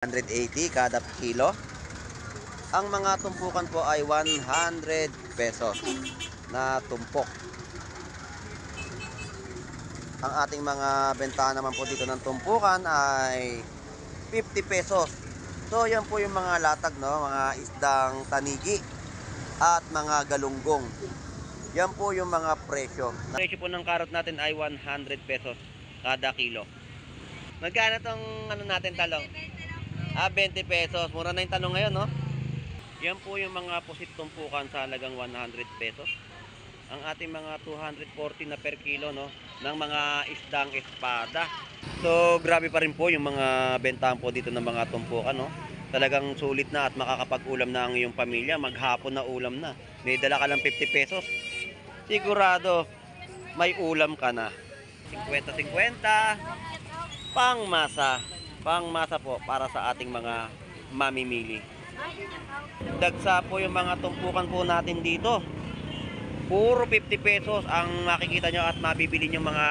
180 kada kilo. Ang mga tumpukan po ay 100 pesos na tumpok. Ang ating mga bentahan naman po dito ng tumpukan ay 50 pesos. So yan po yung mga latag, no? Mga isdang tanigi at mga galunggong. Yan po yung mga presyo. Presyo po ng karot natin ay 100 pesos kada kilo. Magkano tong ano natin talong? 20 pesos. Mura na yung talong ngayon, no? Yan po yung mga pusit tumpukan sa halagang 100 pesos. Ang ating mga 240 na per kilo, no, ng mga isdang espada. So grabe pa rin po yung mga bentahan po dito ng mga tumpukan, no. Talagang sulit na at makakapag-ulam na ang iyong pamilya. Maghapon na ulam na. May dala ka lang 50 pesos. Sigurado may ulam ka na. 50-50 pangmasa. Pangmasa po para sa ating mga mamimili. Dagsa po yung mga tumpukan po natin dito. Puro 50 pesos ang makikita nyo at mabibili nyo mga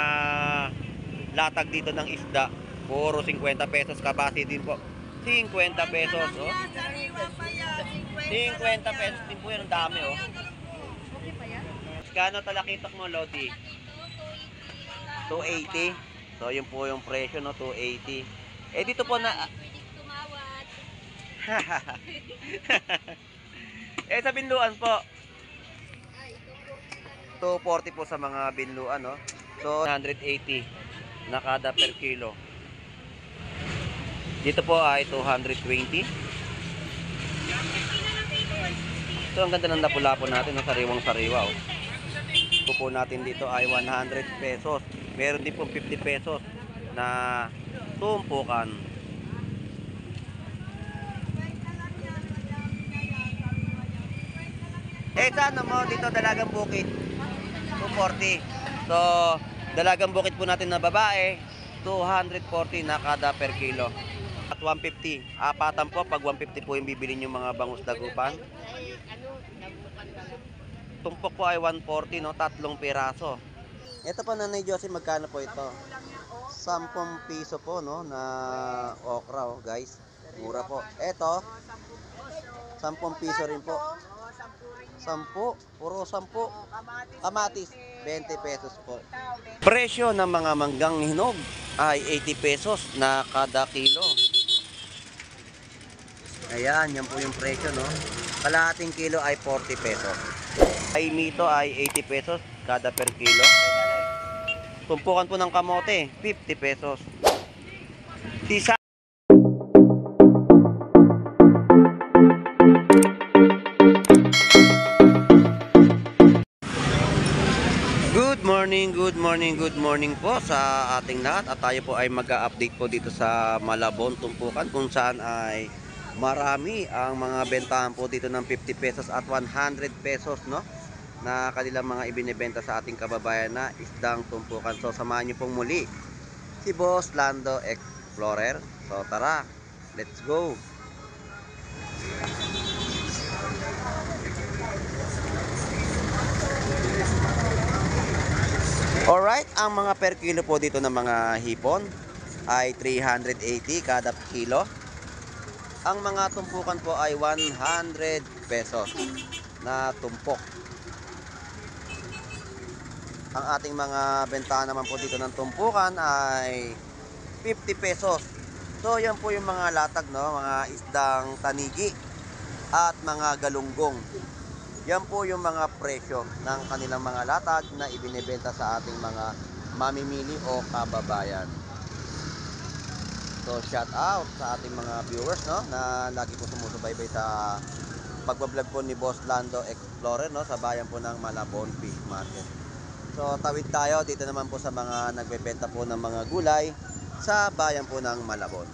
latag dito ng isda. Puro 50 pesos kabasi din po. 50 pesos, oh. 50 pesos din po yan. Ang dami, oh. Kano talakitok mo, Lodi? 280. So, yun po yung presyo, no? 280. Eh, dito po na... Eh, sa binluan po. 240 po sa mga binluan, no? So 180 na kada per kilo. Dito po ay 220. So ang ganda ng lapu-lapo natin, no? Sariwang sariwa, oh. Ito po natin dito ay 100 pesos. Meron din po 50 pesos na tumpukan. Eh sana mo dito Dalagang Bukid 240. So Dalagang Bukid po natin na babae 240 na kada per kilo. At 150. Apatan po pag 150 po yung bibili yung mga bangus dagupan. Tumpok po ay 140, no, tatlong piraso. Ito po, Nanay Josie, magkano po ito? 10 piso po, no, na okra, oh, guys. Mura po. Ito 10 piso rin po. 10, puro 10. Kamatis, 20 pesos po. Presyo ng mga manggang hinog ay 80 pesos na kada kilo. Ayan, yan po yung presyo, no. Kalahating kilo ay 40 pesos. Ay mito ay 80 pesos kada per kilo. Tumpukan po ng kamote, 50 pesos. Tisa. Good morning po sa ating lahat. At tayo po ay mag-update po dito sa Malabon Tumpukan, kung saan ay marami ang mga bentahan po dito ng 50 pesos at 100 pesos, no, na kanilang mga ibinebenta sa ating kababayan na isdang tumpukan. So samahan niyo pong muli si Boss Lando Explorer. So tara, let's go. Alright, ang mga per kilo po dito ng mga hipon ay 380 kada kilo. Ang mga tumpukan po ay 100 pesos na tumpok. Ang ating mga bentahan naman po dito ng tumpukan ay 50 pesos. So yan po yung mga latag, no, mga isdang tanigi at mga galunggong. Yan po yung mga presyo ng kanilang mga latag na ibinebenta sa ating mga mamimili o kababayan. So shout out sa ating mga viewers, no, na lagi po sumusubaybay sa pagbablog po ni Boss Lando Explorer, no, sa bayan po ng Malabon Fish Market. So tawid tayo dito naman po sa mga nagbebenta po ng mga gulay sa bayan po ng Malabon.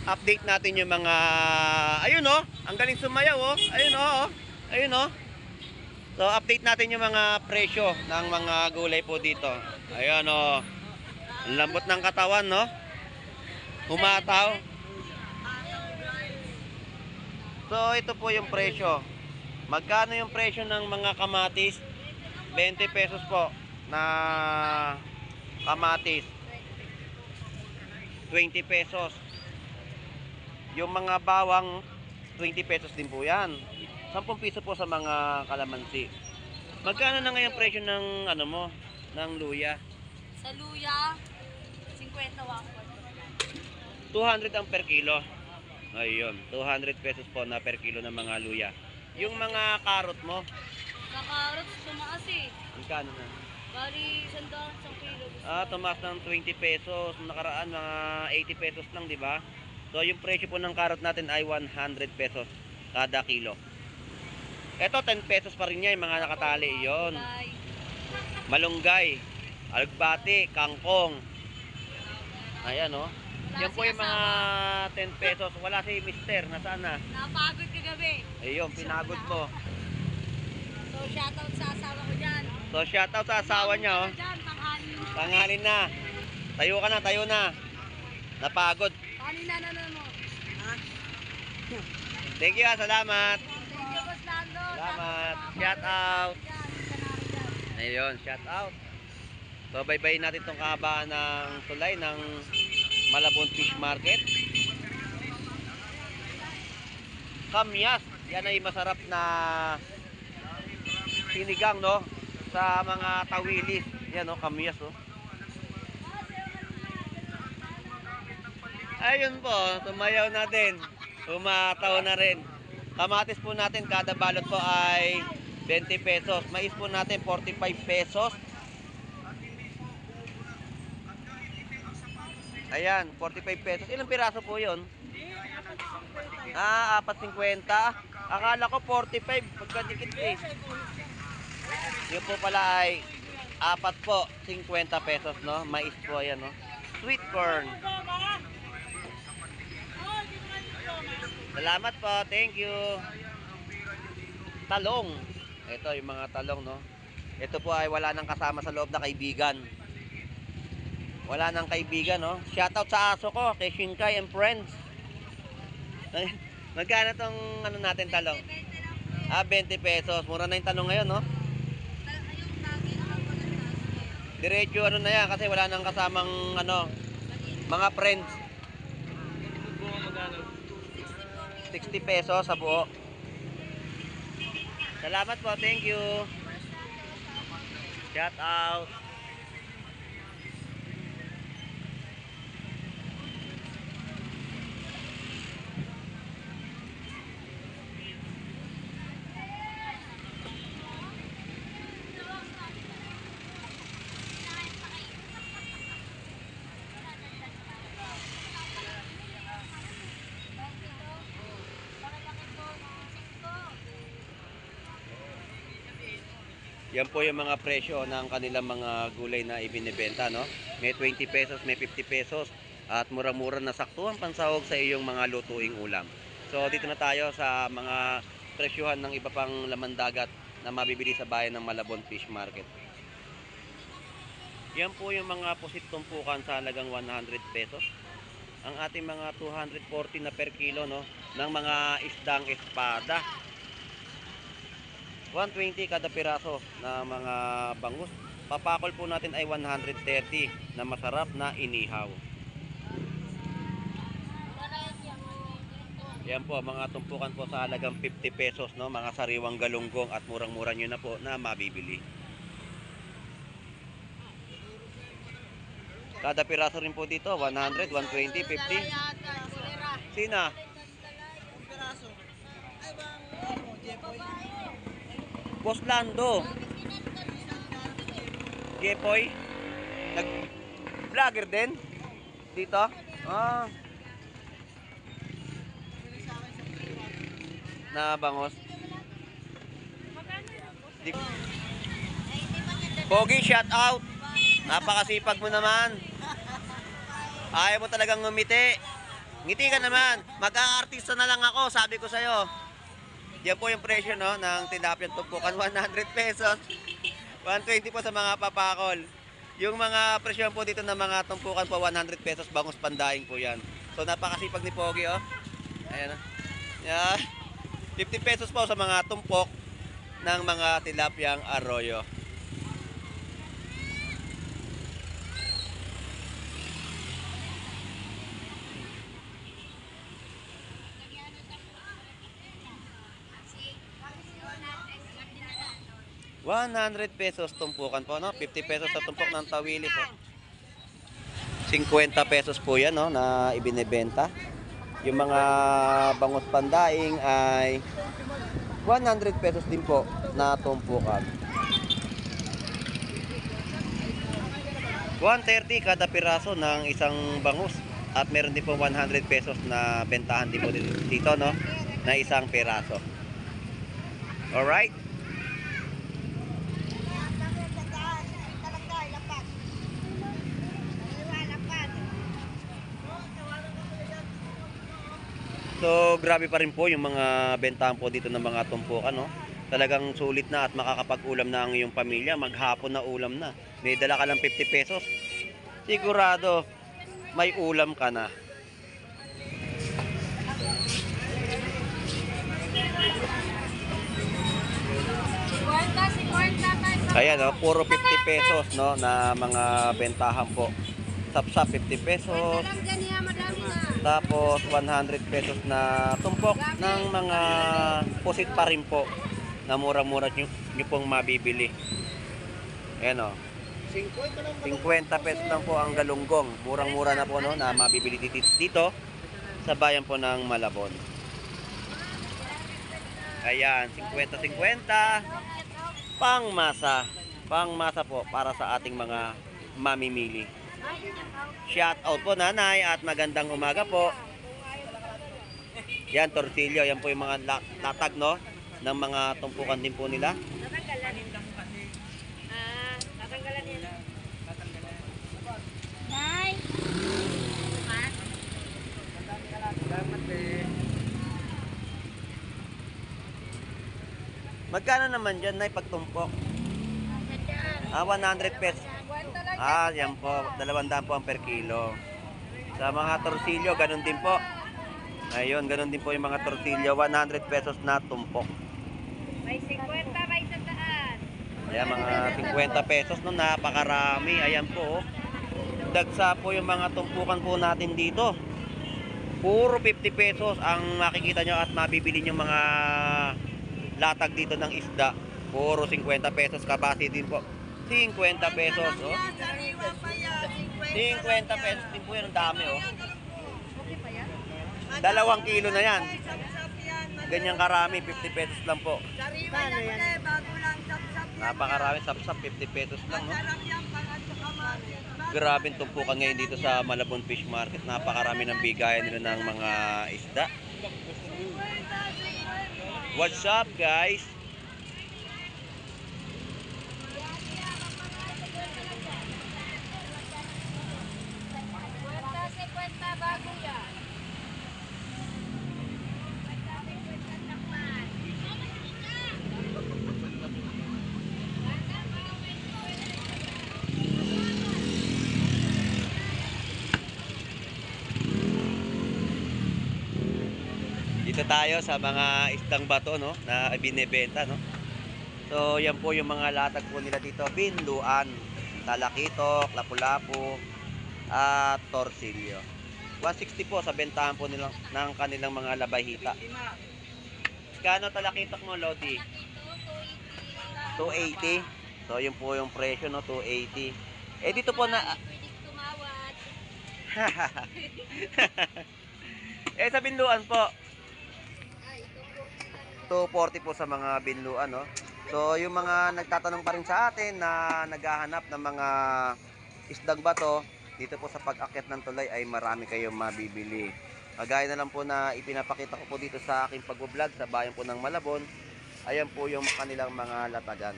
Update natin yung mga, ayun, oh, ang galing sumayaw, oh. Ayun, oh, ayun, oh. So update natin yung mga presyo ng mga gulay po dito. Ayun, oh. Ang lambot ng katawan, no? Humataw. So ito po yung presyo. Magkano yung presyo ng mga kamatis? 20 pesos po na kamatis. 20 pesos. Yung mga bawang 20 pesos din po yan. 10 piso po sa mga kalamansi. Magkano na ngayon presyo ng ano mo, ng luya? Sa luya, 50 wako. 200 ang per kilo. Ayun, 200 pesos po na per kilo ng mga luya. Yung mga karot mo, Sa carrots, tumaas eh. magkano na? Bali, 100 sa kilo. Tumaas ng 20 pesos. Nakaraan, mga 80 pesos lang, di ba? So, yung presyo po ng karot natin ay 100 pesos kada kilo. Ito, 10 pesos pa rin yan, yung mga nakatali. Yun. Bye. Malunggay, alugbati, kangkong. Ayan, oh. Yan po yung mga 10 pesos. Wala si mister. Nasaan na? Napagod kagabi. Ayun, pinagod mo. So, shoutout sa asawa ko dyan. So, shoutout sa asawa niya, oh. Dyan, tanghali. Tanghalin na. Tayo ka na, tayo na. Napagod. Kanina na mo. Thank you, salamat. Thank you, Boss Lando. Salamat. Shout out. Ayun, shout out. So, baybayin natin itong kahabaan ng tulay ng Malabon Fish Market. Kamyas. Yan ay masarap na sinigang, no? Sa mga tawilis. Yan, no? Kamyas, no? Ayun po, tumayaw na din. Umataw na rin. Kamatis po natin, kada balot po ay 20 pesos. Mais po natin, 45 pesos. Ayan, 45 pesos. Ilang piraso po yun? 4.50. Akala ko 45. Pagkadikit eh. Yun po pala ay 4 po, 50 pesos, no? Mais po, ayan, no? Sweet corn. Salamat po, thank you. Talong. Ito yung mga talong, no? Ito po ay wala nang kasama sa loob na kaibigan. Wala nang kaibigan, no? Shoutout sa aso ko, kay Shinkai and Friends. Magkano tong ano natin talong? 20 pesos. Mura na yung talong ngayon, no? Diretso ano na yan kasi wala nang kasamang ano, mga friends. 60 pesos sa buo. Salamat po, thank you. Shout out. Yan po yung mga presyo ng kanilang mga gulay na ibinibenta, no? May 20 pesos, may 50 pesos at mura-mura na saktuhan pansahog sa iyong mga lutuing ulam. So dito na tayo sa mga presyohan ng iba pang laman dagat na mabibili sa bayan ng Malabon Fish Market. Yan po yung mga pusit tumpukan sa halagang 100 pesos. Ang ating mga 240 na per kilo, no, ng mga isdang espada. 120 kada piraso na mga bangus. Papakol po natin ay 130 na masarap na inihaw. Yan po, mga tumpukan po sa halagang 50 pesos, no? Mga sariwang galunggong at murang-mura nyo na po na mabibili. Kada piraso rin po dito, 100, 120, 50. Sina? Boss Lando. Jepoy. Nag-vlogger din? Dito? Na bangos. Pogi, shout out. Napakasipag mo naman. Ayaw mo talagang ngumiti. Ngiti ka naman. Mag-aartista na lang ako, sabi ko sa'yo. Yan po yung presyo, no, ng tilapia tumpukan, 100 pesos. 120 po sa mga papakol. Yung mga presyo po dito ng mga tumpukan po, 100 pesos bangus pandaing po yan. So napakasipag ni Pogi, oh. Ayan, oh. Yan. 50 pesos po sa mga tumpok ng mga tilapyang arroyo. ₱100 tumpukan po, no? 50 pesos sa tumpok ng tawili po. 50 pesos po yan, no, na ibinebenta. Yung mga bangus pandaing ay 100 pesos din po na tumpukan. 130 kada piraso ng isang bangus. At meron din po 100 pesos na bentahan din po dito, no, na isang piraso. Alright? So, grabe pa rin po yung mga bentahan po dito ng mga tumpukan, no? Talagang sulit na at makakapag-ulam na ang iyong pamilya. Maghapon na ulam na. May dala ka lang 50 pesos. Sigurado, may ulam ka na. Ayan, no? Puro 50 pesos, no? Na mga bentahan po. Sapsap 50 pesos. Tapos 100 pesos na tumpok ng mga pusit pa rin po na mura-mura nyo pong mabibili. Ayan, o. 50 pesos lang po ang galunggong. Murang-mura na po, no, na mabibili dito sa bayan po ng Malabon. Ayan, 50-50. Pangmasa. Pangmasa po para sa ating mga mamimili. Shout out po, nanay, at magandang umaga po. Yan, torsilyo. Yan po yung mga latag, no, ng mga tumpukan din po nila. Tatanggalan nila. Nay! Magkano naman dyan, nay, pagtumpok? 100 pesos. Yan po, 200 po ang per kilo. Sa mga torsilyo, ganun din po. Ayun, ganun din po yung mga torsilyo, 100 pesos na tumpok. May 50, may 100. Ayan, mga 50 pesos, no, napakarami. Ayan po, oh. Dagsa po yung mga tumpukan po natin dito. Puro 50 pesos ang makikita nyo at mabibili nyo mga latag dito ng isda. Puro 50 pesos, kabasi din po. 50 pesos, oh. 50 pesos din po yan, ang dami, oh. 2 kilo na yan. Ganyang karami, 50 pesos lang po. Napakarami, sapsap, 50 pesos lang, no? Grabing tumpukan ngayon dito sa Malabon Fish Market. Napakarami ng bigayan nila ng mga isda. What's up, guys? Dito tayo sa mga isdang bato, no, na binebenta, no. So, yan po yung mga latag po nila dito. Binluan, talakitok, lapu-lapu, at torsilyo. 160 po sa bentahan po nilang, ng kanilang mga labahita. Kano talakitok mo, Lodi? 280. So, yun po yung presyo, no, 280. Eh, dito po na... eh, sa binluan po, 240 po sa mga binluan, no? So, yung mga nagtatanong pa rin sa atin na naghahanap ng mga isdang bato, dito po sa pag-akyat ng tulay ay marami kayong mabibili. Kagaya na lang po na ipinapakita ko po dito sa aking pag-vlog sa bayan po ng Malabon. Ayan po yung kanilang mga latagan.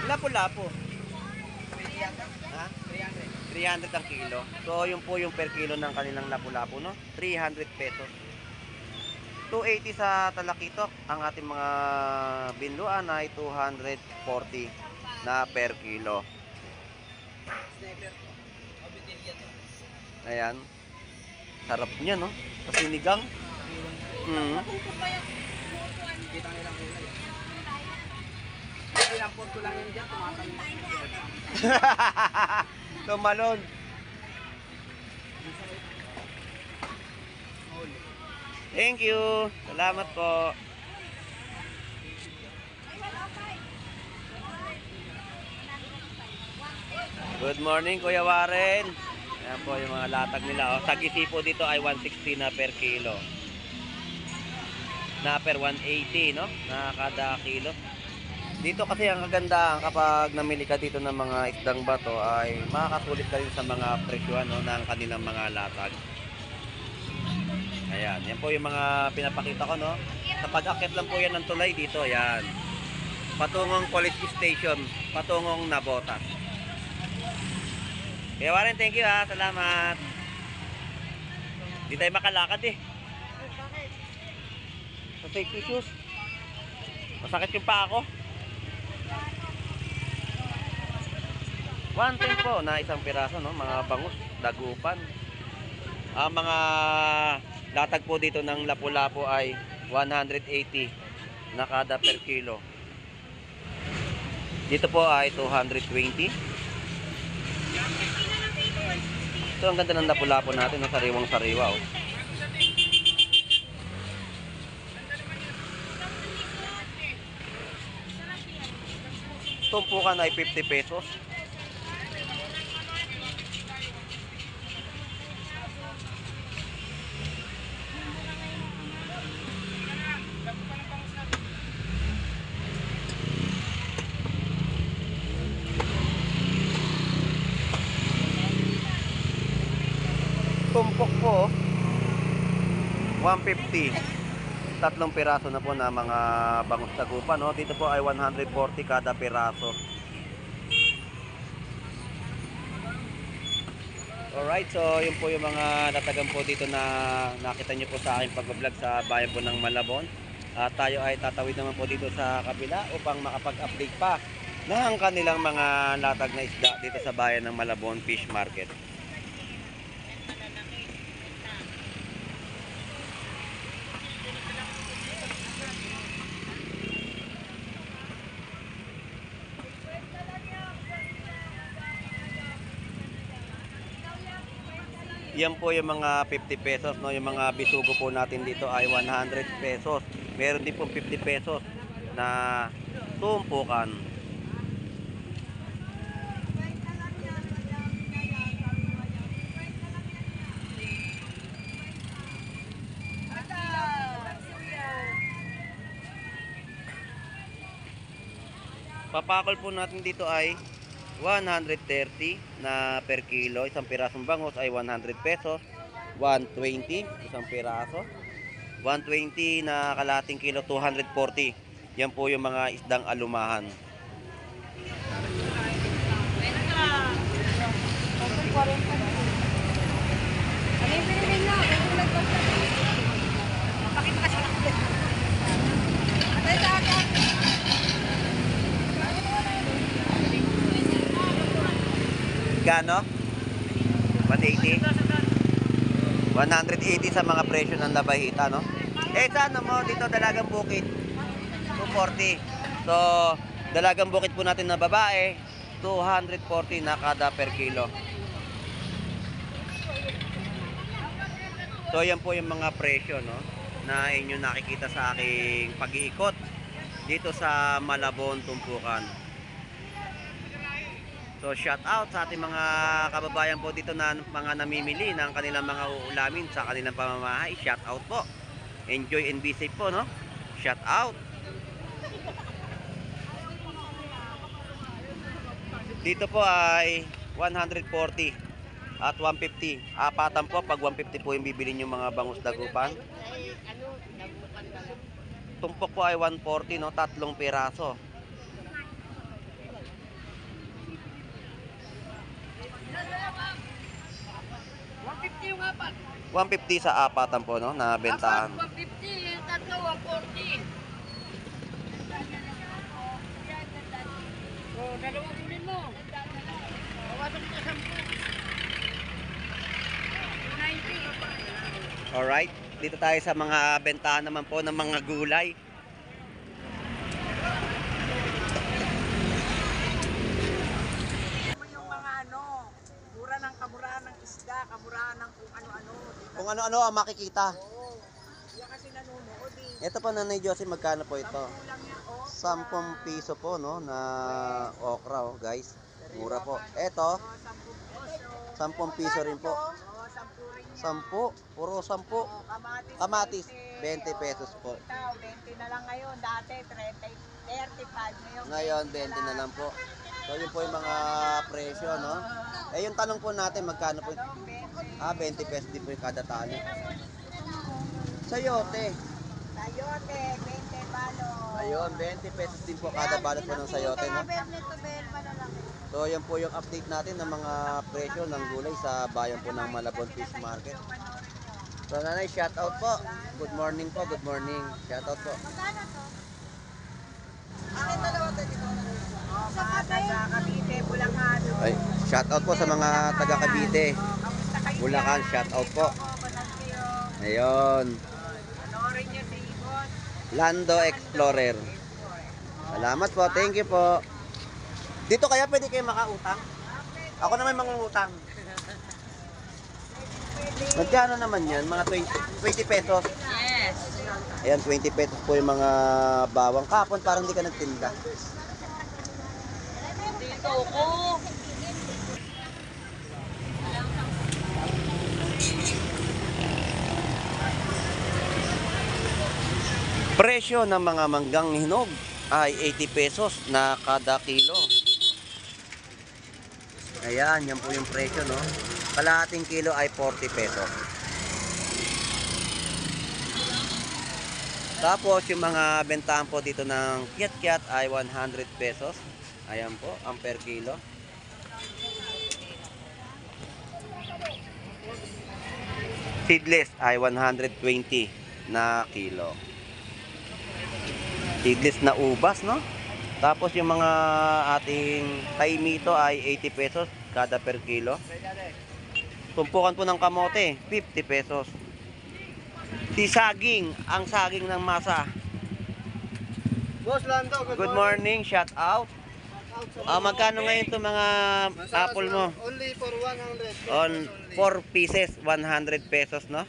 Lapu-lapu. Ha? 300 ang kilo. So, yun po yung per kilo ng kanilang lapu-lapu, no? 300 pesos. 280 sa Talakitok. Ang ating mga binluan ay 240 na per kilo. Ayan. Sarap niya, no? Kasi sinigang. Mm. Kita nyo lang kulay. Hindi lang porto lang yan dyan, tumatalong. Tumalon. Thank you. Salamat po. Good morning, Kuya Warren. Ayan po yung mga latag nila. Sagisi po dito ay 160 na per kilo. Na per 180, no? Na kada kilo. Dito kasi ang kagandahan kapag namili ka dito ng mga isdang bato ay makakasulit ka rin sa mga presyohan, no, ng kanilang mga latag. Ayan, yan po yung mga pinapakita ko, no? Sa pag-akit lang po yan ng tulay dito, ayan. Patungong College Station, patungong Nabotas. Kaya Warren, thank you ha, salamat. Di tayo makalakad eh. Sa safety shoes. Masakit yung paa ko. 110 po na isang piraso, no? Mga bangus, dagupan. Ang mga latag po dito ng lapu-lapu ay 180 na kada per kilo. Dito po ay 220. Ito ang ganda ng lapu-lapu natin, no? Sariwang-sariwa, oh. Tumpukan ay 50 pesos. Tumpok po, 150. Tatlong piraso na po na mga bangus dagupan, no? Dito po ay 140 kada piraso. Alright, so yun po yung mga natagan po dito na nakita nyo po sa aking pag-vlog sa bayan po ng Malabon. At tayo ay tatawid naman po dito sa kabila upang makapag-update pa ng kanilang mga latag na isda dito sa bayan ng Malabon Fish Market. Yan po yung mga 50 pesos, no? Yung mga bisugo po natin dito ay 100 pesos. Meron din po 50 pesos na tumpukan. Papakol po natin dito ay 130 na per kilo. Isang pirasong bangus ay 100 pesos. 120 isang piraso. 120 na kalating kilo, 240. Yan po yung mga isdang alumahan. Ano yung pinipin nyo? Pakita kasi ako. Atay sa akin. Gano? 180? 180 sa mga presyo ng labahita, no? Eh, sa ano mo, dito Dalagang Bukid, 240. So, Dalagang Bukid po natin na babae, 240 na kada per kilo. So, yan po yung mga presyo, no? Na inyo nakikita sa aking pag-iikot dito sa Malabon, Tumpukan. So shout out sa ating mga kababayan po dito na mga namimili ng kanilang mga uulamin sa kanilang pamamahay. Shout out po. Enjoy and be safe po, no? Shout out. Dito po ay 140 at 150. Apatan po pag 150 po yung bibili yung mga bangus dagupan. Tumpok po ay 140, no? Tatlong piraso. 150 yung apat. 150 sa apatan po, no, na bentahan. 150. Dalawa kunin mo. Bawasan mo sa 10. 290. Alright, dito tayo sa mga bentahan naman po ng mga gulay. Yung mga mura ng kamurahan ng isda, kamurahan ng kung ano-ano. Kung ano-ano ang makikita. Oo. Yan kasi nanonood Ito po, Nanay Josie, magkano po ito? Kulang yan, 10 piso po, no, na okra, oh, guys. Mura po. Ito, 10 piso rin po. 10, puro 10. Kamatis, 20 pesos po. 20 na lang ngayon. Dati 35 Ngayon, 20 na lang po. So, yun po yung mga presyo, no? Eh, yung tanong po natin, magkano po? 20 pesos din po yung kada tali. Sayote. Sayote, 20 balo. Ayun, 20 pesos din po kada balot po ng sayote, no? So, yan po yung update natin ng mga presyo ng gulay sa bayan po ng Malabon Fish Market. So, Nanay, shout out po. Good morning po, good morning. Shout out po. Akin dalawa dito. Sa Cavite, Bulacan. Ay, shout out po sa mga taga Cavite. Kamusta kayo? Bulacan, shout out po. Kayo. Ayun, Panoorin niyo si Boss. Lando Explorer. Salamat po, thank you po. Dito kaya pwede kayo makautang? Ako naman mangungutang. Magkano naman yan? Mga 20 pesos. Yes. Ayan, 20 pesos po yung mga bawang. Kapon parang hindi ka nagtinda. Dito ko. Presyo ng mga manggang hinog ay 80 pesos na kada kilo. Ayan, yan po yung presyo, no? Kalahating kilo ay 40 pesos. Tapos yung mga bentahan po dito ng kiat-kiat ay 100 pesos. Ayan po, ang per kilo. Seedless ay 120 na kilo. Seedless na ubas, no? Tapos yung mga ating taimito ay 80 pesos kada per kilo. Tumpukan po ng kamote, 50 pesos. Si saging, ang saging ng masa. Boss Lando, Good morning, shout out. Magkano ngayon itong mga apple mo? Only for 100. On 4 pieces, 100 pesos, no?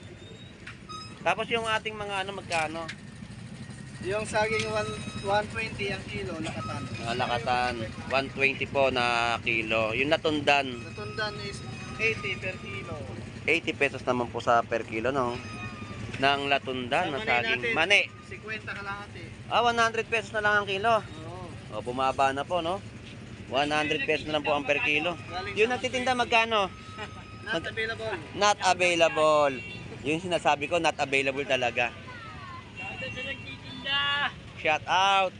Tapos yung ating mga magkano? Yung saging 120 ang kilo, lakatan. Lakatan, 120 po na kilo. Yung natundan, Natundan is 80 per kilo. 80 pesos naman po sa per kilo, no? Nang latundan na saging. Mani. 50 kalahati. 100 pesos na lang ang kilo. Oo. O, bumaba na po, no? 100 pesos na lang po ang per kilo. Yung nagtitinda, magkano? Not available. Not available. Yung sinasabi ko, not available talaga. Shout out.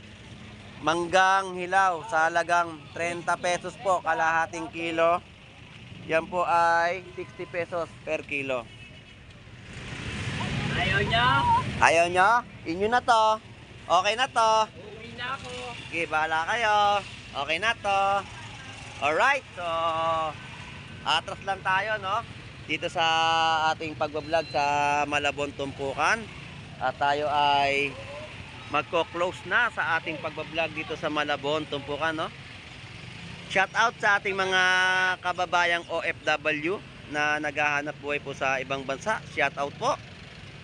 Manggang hilaw sa halagang 30 pesos po kalahating kilo. Yan po ay 60 pesos per kilo. Ayaw niya. Ayaw nyo? Inyo na to. Okay na to. Uwi na ako. Okay, bahala kayo. Okay na to. Alright, so atras lang tayo, no? Dito sa ating pagbablog sa Malabon Tumpukan. At tayo ay magko-close na sa ating pagbablog dito sa Malabon Tumpukan, no? Shout out sa ating mga kababayang OFW na naghahanap buhay po sa ibang bansa. Shout out po.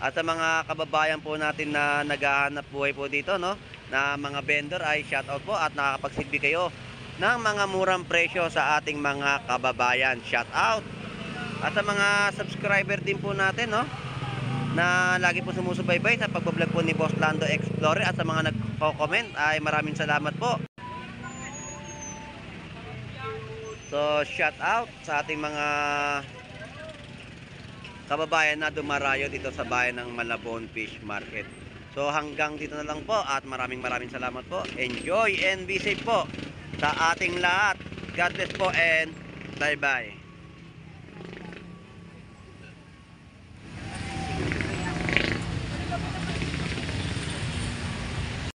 At sa mga kababayan po natin na naghahanap buhay po dito, no, na mga vendor ay shout out po at nakakapagsilbi kayo ng mga murang presyo sa ating mga kababayan. Shout out. At sa mga subscriber din po natin, no, na lagi po sumusubaybay sa pagbablog po ni Boss Lando Explorer at sa mga nagko-comment ay maraming salamat po. So, shout out sa ating mga kababayan na dumarayo dito sa bayan ng Malabon Fish Market. So, hanggang dito na lang po at maraming salamat po. Enjoy and be safe po sa ating lahat. God bless po and bye-bye.